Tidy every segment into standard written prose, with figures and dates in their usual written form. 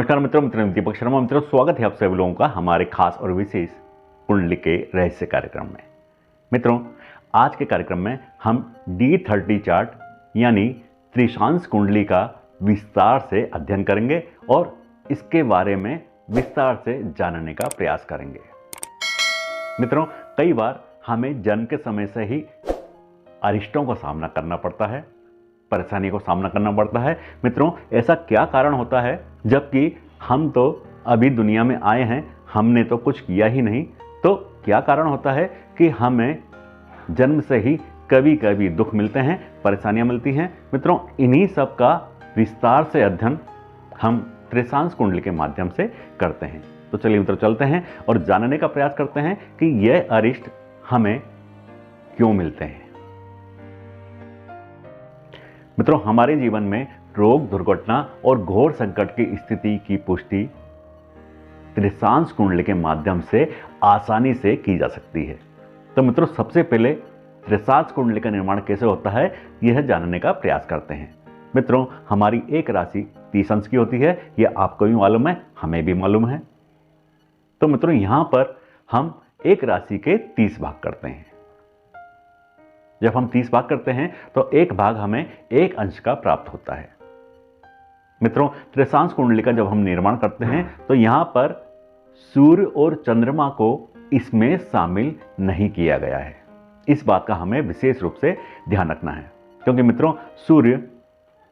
नमस्कार मित्रों, दीपक शर्मा। मित्रों, स्वागत है आप सभी लोगों का हमारे खास और विशेष कुंडली के रहस्य कार्यक्रम में। मित्रों, आज के कार्यक्रम में हम D30 चार्ट यानी त्रिशांश कुंडली का विस्तार से अध्ययन करेंगे और इसके बारे में विस्तार से जानने का प्रयास करेंगे। मित्रों, कई बार हमें जन्म के समय से ही अरिष्टों का सामना करना पड़ता है, परेशानी को सामना करना पड़ता है। मित्रों, ऐसा क्या कारण होता है? जबकि हम तो अभी दुनिया में आए हैं, हमने तो कुछ किया ही नहीं। तो क्या कारण होता है कि हमें जन्म से ही कभी कभी दुख मिलते हैं, परेशानियां मिलती हैं? मित्रों, इन्हीं सब का विस्तार से अध्ययन हम त्रिशांश कुंडली के माध्यम से करते हैं। तो चलिए मित्रों, चलते हैं और जानने का प्रयास करते हैं कि यह अरिष्ट हमें क्यों मिलते हैं। मित्रों, हमारे जीवन में रोग, दुर्घटना और घोर संकट की स्थिति की पुष्टि त्रिशांश कुंडली के माध्यम से आसानी से की जा सकती है। तो मित्रों, सबसे पहले त्रिशांश कुंडली का निर्माण कैसे होता है, यह जानने का प्रयास करते हैं। मित्रों, हमारी एक राशि 30 अंश की होती है, यह आपको भी मालूम है, हमें भी मालूम है। तो मित्रों, यहां पर हम एक राशि के 30 भाग करते हैं। जब हम 30 भाग करते हैं तो एक भाग हमें एक अंश का प्राप्त होता है। मित्रों, त्रिशांश कुंडली का जब हम निर्माण करते हैं तो यहां पर सूर्य और चंद्रमा को इसमें शामिल नहीं किया गया है। इस बात का हमें विशेष रूप से ध्यान रखना है, क्योंकि मित्रों, सूर्य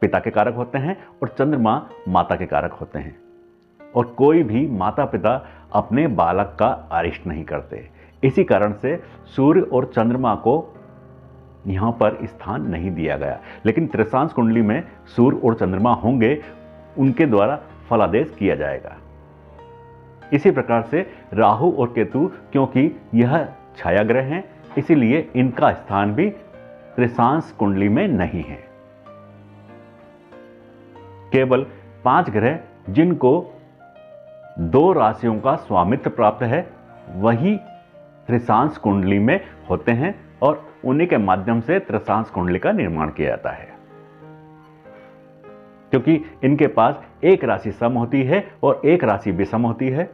पिता के कारक होते हैं और चंद्रमा माता के कारक होते हैं, और कोई भी माता पिता अपने बालक का अरिष्ट नहीं करते। इसी कारण से सूर्य और चंद्रमा को यहां पर स्थान नहीं दिया गया। लेकिन त्रिशांश कुंडली में सूर्य और चंद्रमा होंगे, उनके द्वारा फलादेश किया जाएगा। इसी प्रकार से राहु और केतु, क्योंकि यह छाया ग्रह हैं, इसीलिए इनका स्थान भी त्रिशांश कुंडली में नहीं है। केवल 5 ग्रह जिनको 2 राशियों का स्वामित्व प्राप्त है, वही त्रिशांश कुंडली में होते हैं और उन्हीं के माध्यम से त्रिशांश कुंडली का निर्माण किया जाता है। क्योंकि इनके पास एक राशि सम होती है और एक राशि विषम होती है,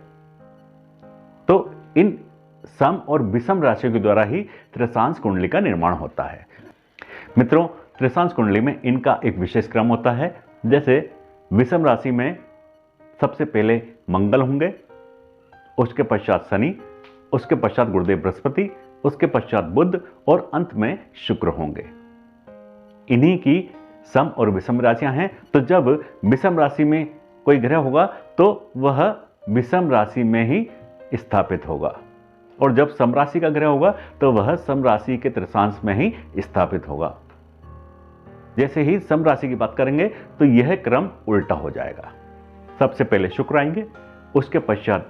तो इन सम और विषम राशियों के द्वारा ही त्रिशांश कुंडली का निर्माण होता है। मित्रों, त्रिशांश कुंडली में इनका एक विशेष क्रम होता है। जैसे विषम राशि में सबसे पहले मंगल होंगे, उसके पश्चात शनि, उसके पश्चात गुरुदेव बृहस्पति, उसके पश्चात बुध और अंत में शुक्र होंगे। इन्हीं की सम और विषम राशियां हैं। तो जब विषम राशि में कोई ग्रह होगा तो वह विषम राशि में ही स्थापित होगा, और जब सम राशि का ग्रह होगा तो वह सम राशि के त्रिशांश में ही स्थापित होगा। जैसे ही सम राशि की बात करेंगे तो यह क्रम उल्टा हो जाएगा। सबसे पहले शुक्र आएंगे, उसके पश्चात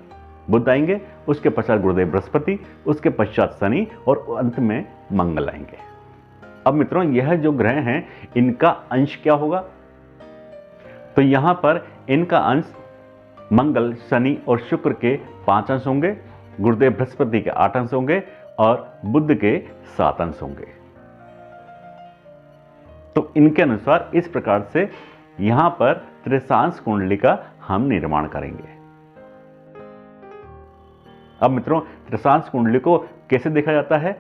बुध आएंगे, उसके पश्चात गुरुदेव बृहस्पति, उसके पश्चात शनि और अंत में मंगल आएंगे। अब मित्रों, यह जो ग्रह हैं, इनका अंश क्या होगा? तो यहां पर इनका अंश मंगल, शनि और शुक्र के 5 अंश होंगे, गुरुदेव बृहस्पति के 8 अंश होंगे और बुध के 7 अंश होंगे। तो इनके अनुसार इस प्रकार से यहां पर त्रिशांश कुंडली का हम निर्माण करेंगे। अब मित्रों, त्रिशांश कुंडली को कैसे देखा जाता है,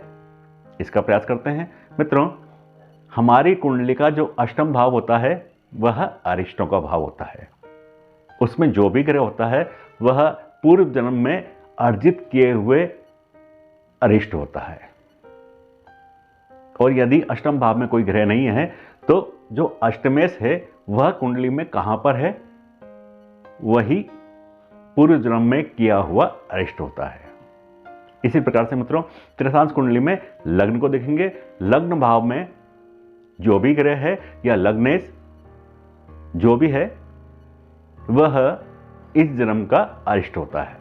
इसका प्रयास करते हैं। मित्रों, हमारी कुंडली का जो अष्टम भाव होता है वह अरिष्टों का भाव होता है। उसमें जो भी ग्रह होता है वह पूर्व जन्म में अर्जित किए हुए अरिष्ट होता है। और यदि अष्टम भाव में कोई ग्रह नहीं है तो जो अष्टमेश है वह कुंडली में कहां पर है, वही पूर्व जन्म में किया हुआ अरिष्ट होता है। इसी प्रकार से मित्रों, त्रिशांश कुंडली में लग्न को देखेंगे। लग्न भाव में जो भी ग्रह है या लग्नेश जो भी है वह इस जन्म का अरिष्ट होता है।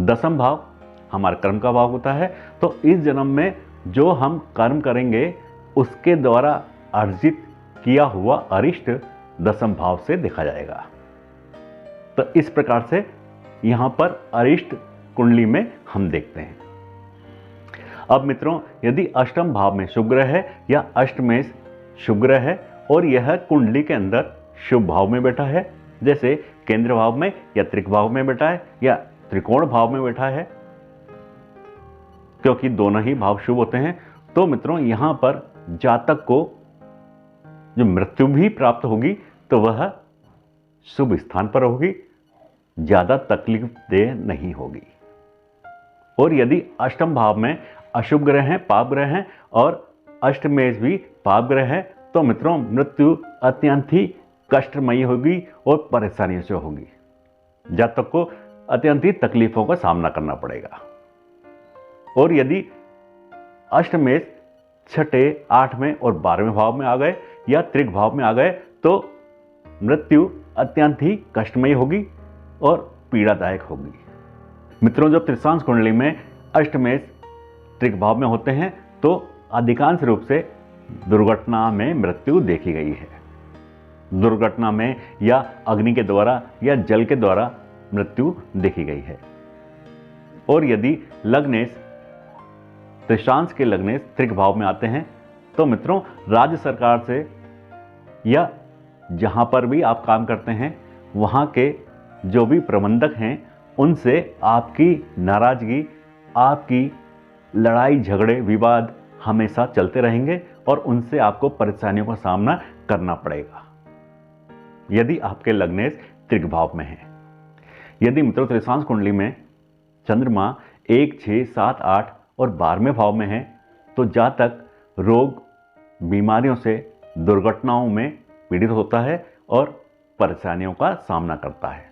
दसम भाव हमारा कर्म का भाव होता है, तो इस जन्म में जो हम कर्म करेंगे उसके द्वारा अर्जित किया हुआ अरिष्ट दसम भाव से देखा जाएगा। तो इस प्रकार से यहां पर अरिष्ट कुंडली में हम देखते हैं। अब मित्रों, यदि अष्टम भाव में शुभ ग्रह है या अष्टमेश शुभ ग्रह है और यह कुंडली के अंदर शुभ भाव में बैठा है, जैसे केंद्र भाव में या त्रिक भाव में बैठा है या त्रिकोण भाव में बैठा है, क्योंकि दोनों ही भाव शुभ होते हैं, तो मित्रों यहां पर जातक को जो मृत्यु भी प्राप्त होगी तो वह शुभ स्थान पर होगी, ज्यादा तकलीफ देह नहीं होगी। और यदि अष्टम भाव में अशुभ ग्रह हैं, पाप ग्रह हैं और अष्टमेश भी पाप ग्रह है, तो मित्रों मृत्यु अत्यंत ही कष्टमयी होगी और परेशानियों से होगी। जातक को अत्यंत ही तकलीफों का सामना करना पड़ेगा। और यदि अष्टमेश छठे, आठवें और 12वें भाव में आ गए या त्रिक भाव में आ गए तो मृत्यु अत्यंत ही कष्टमयी होगी और पीड़ादायक होगी। मित्रों जब त्रिशांश कुंडली में अष्टमेश त्रिक भाव में होते हैं तो अधिकांश रूप से दुर्घटना में मृत्यु देखी गई है। दुर्घटना में या अग्नि के द्वारा या जल के द्वारा मृत्यु देखी गई है। और यदि लग्नेश त्रिशांश के लग्नेश त्रिक भाव में आते हैं तो मित्रों राज्य सरकार से या जहां पर भी आप काम करते हैं वहां के जो भी प्रबंधक हैं उनसे आपकी नाराजगी, आपकी लड़ाई झगड़े विवाद हमेशा चलते रहेंगे और उनसे आपको परेशानियों का सामना करना पड़ेगा यदि आपके लग्नेश त्रिक भाव में है। यदि मित्रों त्रिशांश कुंडली में चंद्रमा 1, 6, 7, 8 और 12वें भाव में है तो जातक रोग बीमारियों से दुर्घटनाओं में पीड़ित होता है और परेशानियों का सामना करता है।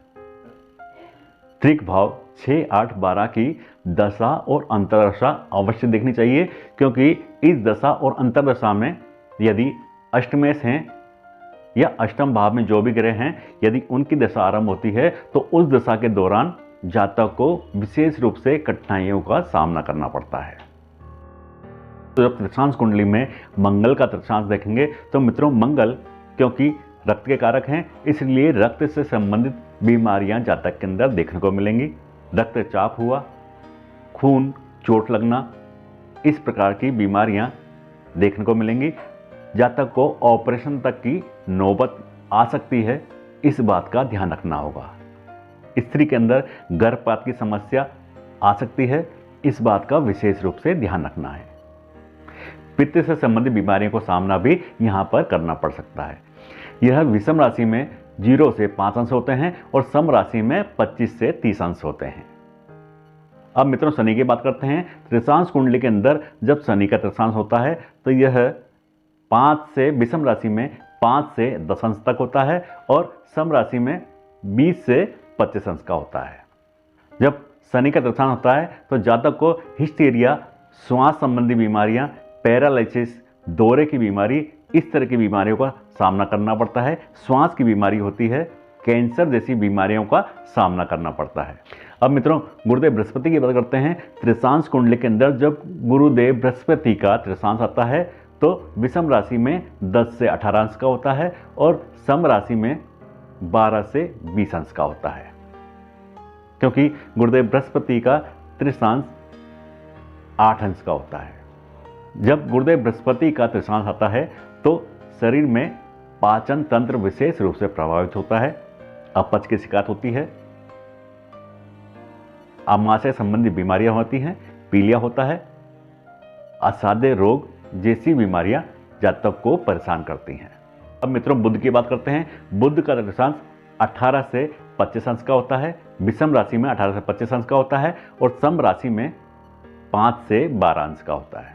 त्रिक भाव 6, 8, 12 की दशा और अंतर्दशा अवश्य देखनी चाहिए, क्योंकि इस दशा और अंतर्दशा में यदि अष्टमेश हैं या अष्टम भाव में जो भी ग्रह हैं यदि उनकी दशा आरंभ होती है तो उस दशा के दौरान जातक को विशेष रूप से कठिनाइयों का सामना करना पड़ता है। तो जब त्रिशांश कुंडली में मंगल का त्रिशांश देखेंगे तो मित्रों मंगल क्योंकि रक्त के कारक हैं इसलिए रक्त से संबंधित बीमारियां जातक के अंदर देखने को मिलेंगी। रक्तचाप हुआ, खून, चोट लगना, इस प्रकार की बीमारियां देखने को मिलेंगी। जातक को ऑपरेशन तक की नौबत आ सकती है, इस बात का ध्यान रखना होगा। स्त्री के अंदर गर्भपात की समस्या आ सकती है, इस बात का विशेष रूप से ध्यान रखना है। पित्त से संबंधित बीमारियों को सामना भी यहां पर करना पड़ सकता है। यह विषम राशि में 0 से 5 अंश होते हैं और सम राशि में 25 से 30 अंश होते हैं। अब मित्रों शनि की बात करते हैं। त्रिशांश कुंडली के अंदर जब शनि का त्रिशांश होता है तो यह 5 से विषम राशि में 5 से 10 अंश तक होता है और सम राशि में 20 से 25 अंश का होता है। जब शनि का त्रिशांश होता है तो जातक को हिस्टीरिया, श्वास संबंधी बीमारियां, पैरालिसिस, दौरे की बीमारी, इस तरह की बीमारियों का सामना करना पड़ता है। श्वास की बीमारी होती है, कैंसर जैसी बीमारियों का सामना करना पड़ता है। अब मित्रों गुरुदेव बृहस्पति की बात करते हैं। त्रिशांश कुंडली के अंदर जब गुरुदेव बृहस्पति का त्रिशांश आता है तो विषम राशि में 10 से 18 अंश का होता है और सम राशि में 12 से 20 अंश का होता है, क्योंकि गुरुदेव बृहस्पति का त्रिशांश 8 अंश का होता है। जब गुरुदेव बृहस्पति का त्रिशांश आता है तो शरीर में पाचन तंत्र विशेष रूप से प्रभावित होता है, अपच की शिकायत होती है, आमाशय संबंधी बीमारियां होती हैं, पीलिया होता है, असाध्य रोग जैसी बीमारियां जातक को परेशान करती हैं। अब मित्रों बुध की बात करते हैं। बुध का त्रिशांश 18 से 25 अंश का होता है, विषम राशि में 18 से 25 अंश का होता है और सम राशि में 5 से 12 अंश का होता है।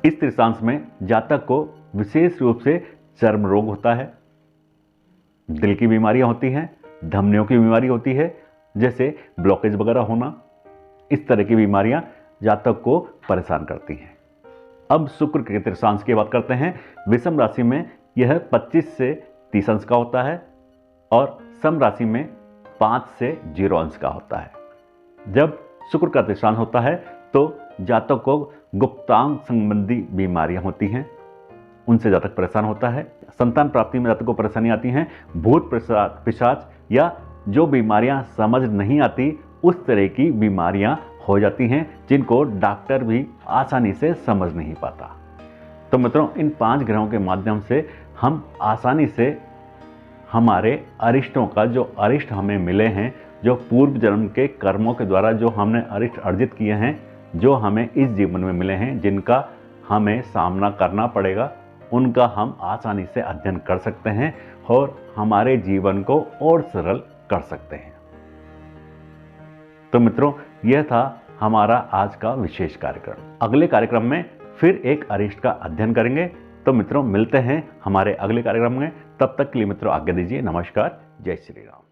इस त्रिशांश में जातक को विशेष रूप से चर्म रोग होता है, दिल की बीमारियां होती हैं, धमनियों की बीमारी होती है, जैसे ब्लॉकेज वगैरह होना, इस तरह की बीमारियां जातक को परेशान करती हैं। अब शुक्र के त्रिशांश की बात करते हैं। विषम राशि में यह 25 से 30 अंश का होता है और सम राशि में 5 से 0 अंश का होता है। जब शुक्र का त्रिशांश होता है तो जातक को गुप्तांग संबंधी बीमारियां होती हैं, उनसे जातक परेशान होता है। संतान प्राप्ति में जातक को परेशानी आती हैं। भूत पिशाच या जो बीमारियां समझ नहीं आती उस तरह की बीमारियां हो जाती हैं जिनको डॉक्टर भी आसानी से समझ नहीं पाता। तो मित्रों इन 5 ग्रहों के माध्यम से हम आसानी से हमारे अरिष्टों का, जो अरिष्ट हमें मिले हैं, जो पूर्व जन्म के कर्मों के द्वारा जो हमने अरिष्ट अर्जित किए हैं, जो हमें इस जीवन में मिले हैं, जिनका हमें सामना करना पड़ेगा, उनका हम आसानी से अध्ययन कर सकते हैं और हमारे जीवन को और सरल कर सकते हैं। तो मित्रों, यह था हमारा आज का विशेष कार्यक्रम। अगले कार्यक्रम में फिर एक अरिष्ट का अध्ययन करेंगे। तो मित्रों, मिलते हैं हमारे अगले कार्यक्रम में। तब तक के लिए मित्रों आज्ञा दीजिए। नमस्कार। जय श्री राम।